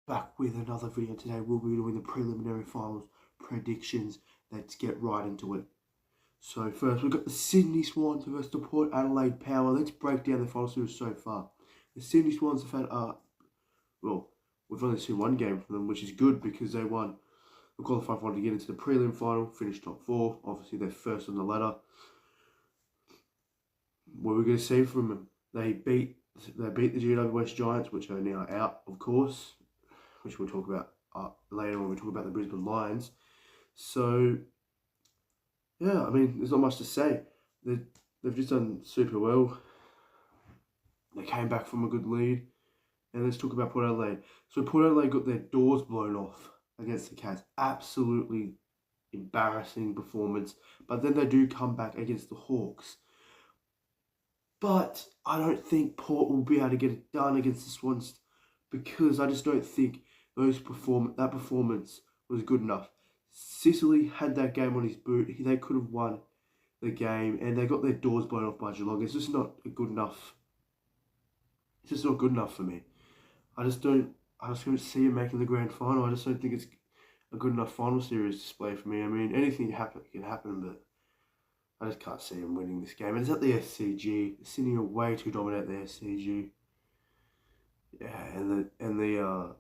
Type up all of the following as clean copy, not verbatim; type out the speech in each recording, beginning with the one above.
back with another video today. We'll be doing the preliminary finals predictions. Let's get right into it. So first, we've got the Sydney Swans versus the Port Adelaide Power. Let's break down the final series so far. The Sydney Swans have had, well, we've only seen one game from them, which is good because they won the qualifying final to get into the prelim final, finished top 4. Obviously, they're first on the ladder. What we're going to see from them, they beat the GWS Giants, which are now out, of course, which we'll talk about later when we talk about the Brisbane Lions. So, yeah, I mean, there's not much to say. They've just done super well. They came back from a good lead. And let's talk about Port Adelaide. So Port Adelaide got their doors blown off against the Cats. Absolutely embarrassing performance. But then they do come back against the Hawks. But I don't think Port will be able to get it done against the Swans because I just don't think that performance was good enough. Sicily had that game on his boot. They could have won the game, and they got their doors blown off by Geelong. It's just not good enough. It's just not good enough for me. I just don't see him making the grand final. I just don't think it's a good enough final series display for me. I mean, anything can happen, but I just can't see him winning this game. And it's at the SCG. Sydney are way too dominant at the SCG. Yeah, and the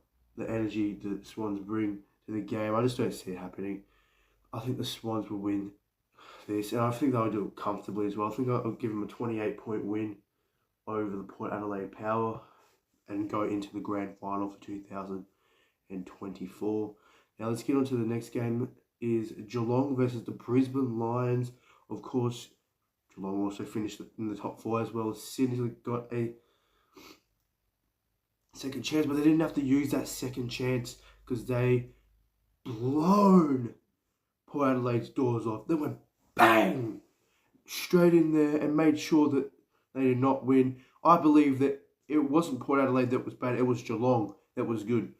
energy that the Swans bring to the game, I just don't see it happening. I think the Swans will win this, and I think they'll do it comfortably as well. I think I'll give them a 28-point win over the Port Adelaide Power and go into the grand final for 2024. Now let's get on to the next game. Is Geelong versus the Brisbane Lions. Of course, Geelong also finished in the top 4 as well. Sydney got a second chance, but they didn't have to use that second chance because they blown Port Adelaide's doors off. They went bang straight in there and made sure that they did not win. I believe that it wasn't Port Adelaide that was bad, it was Geelong that was good.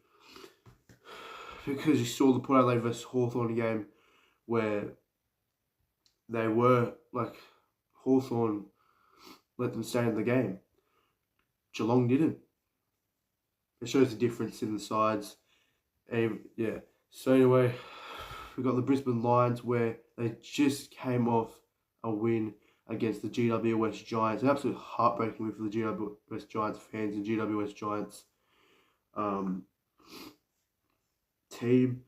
Because you saw the Port Adelaide versus Hawthorn game where they were like, Hawthorn let them stay in the game. Geelong didn't. It shows the difference in the sides. And yeah. So anyway, we got the Brisbane Lions where they just came off a win against the GWS Giants. An absolute heartbreaking win for the GWS Giants fans and GWS Giants team.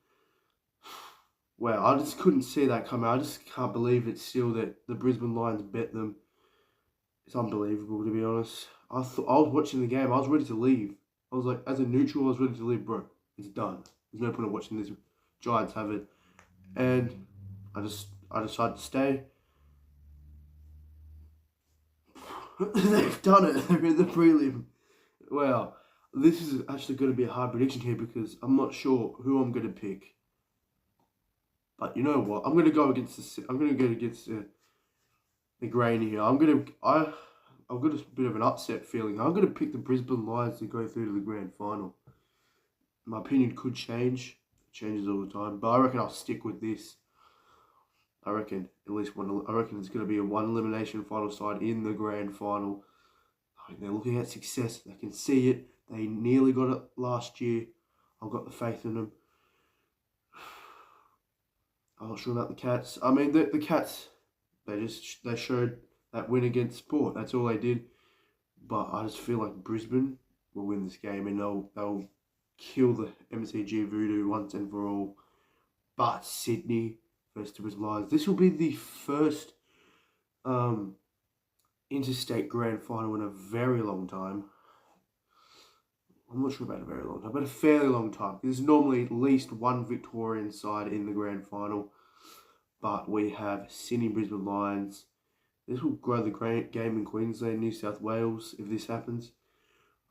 Wow, I just couldn't see that coming. I just can't believe it's still that the Brisbane Lions bet them. It's unbelievable, to be honest. I was watching the game. I was ready to leave. I was like, as a neutral, I was ready to leave, bro. It's done. There's no point in watching this Giants have it. And I decided to stay. They've done it. They're in the prelim. Wow. This is actually going to be a hard prediction here because I'm not sure who I'm going to pick. But you know what? I'm going to go against the grain here. I've got a bit of an upset feeling. I'm going to pick the Brisbane Lions to go through to the grand final. My opinion could change. It changes all the time. But I reckon I'll stick with this. I reckon at least one. I reckon it's going to be a one elimination final side in the grand final. They're looking at success. They can see it. They nearly got it last year. I've got the faith in them. I'm not sure about the Cats. I mean, the Cats, they showed that win against Port. That's all they did. But I just feel like Brisbane will win this game and they'll kill the MCG voodoo once and for all. But Sydney versus the Brisbane Lions. This will be the first interstate grand final in a very long time. I'm not sure about a very long time, but a fairly long time. There's normally at least one Victorian side in the grand final. But we have Sydney Brisbane Lions. This will grow the game in Queensland, New South Wales, if this happens.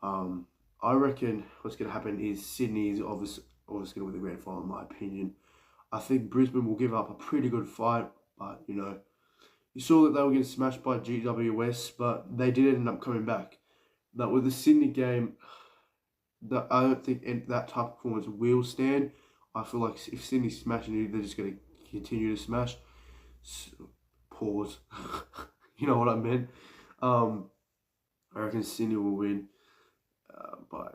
I reckon what's going to happen is Sydney is obviously going to win the grand final, in my opinion. I think Brisbane will give up a pretty good fight, but, you know, you saw that they were getting smashed by GWS, but they did end up coming back. But with the Sydney game, I don't think that type of performance will stand. I feel like if Sydney's smashing you, they're just going to continue to smash. So, pause. You know what I meant. I reckon Sydney will win by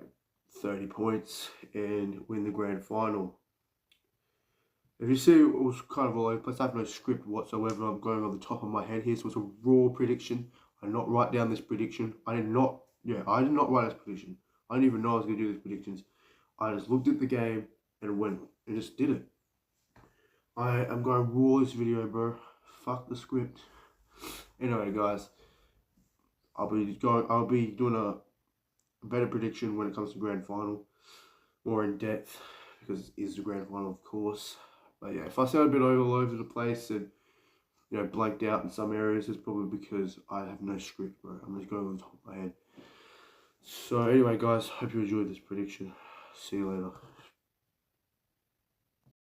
30 points and win the grand final. If you see, it was kind of all over the place. I have no script whatsoever. I'm going on the top of my head here, so it's a raw prediction. I did not write down this prediction. I did not write this prediction. I didn't even know I was going to do these predictions. I just looked at the game and went and just did it. I am going raw this video, bro. Fuck the script. Anyway, guys, I'll be doing a better prediction when it comes to grand final, more in depth, because it is the grand final, of course. But yeah, if I sound a bit all over the place and blanked out in some areas, it's probably because I have no script, bro. I'm just going on the top of my head. So anyway, guys, hope you enjoyed this prediction. See you later.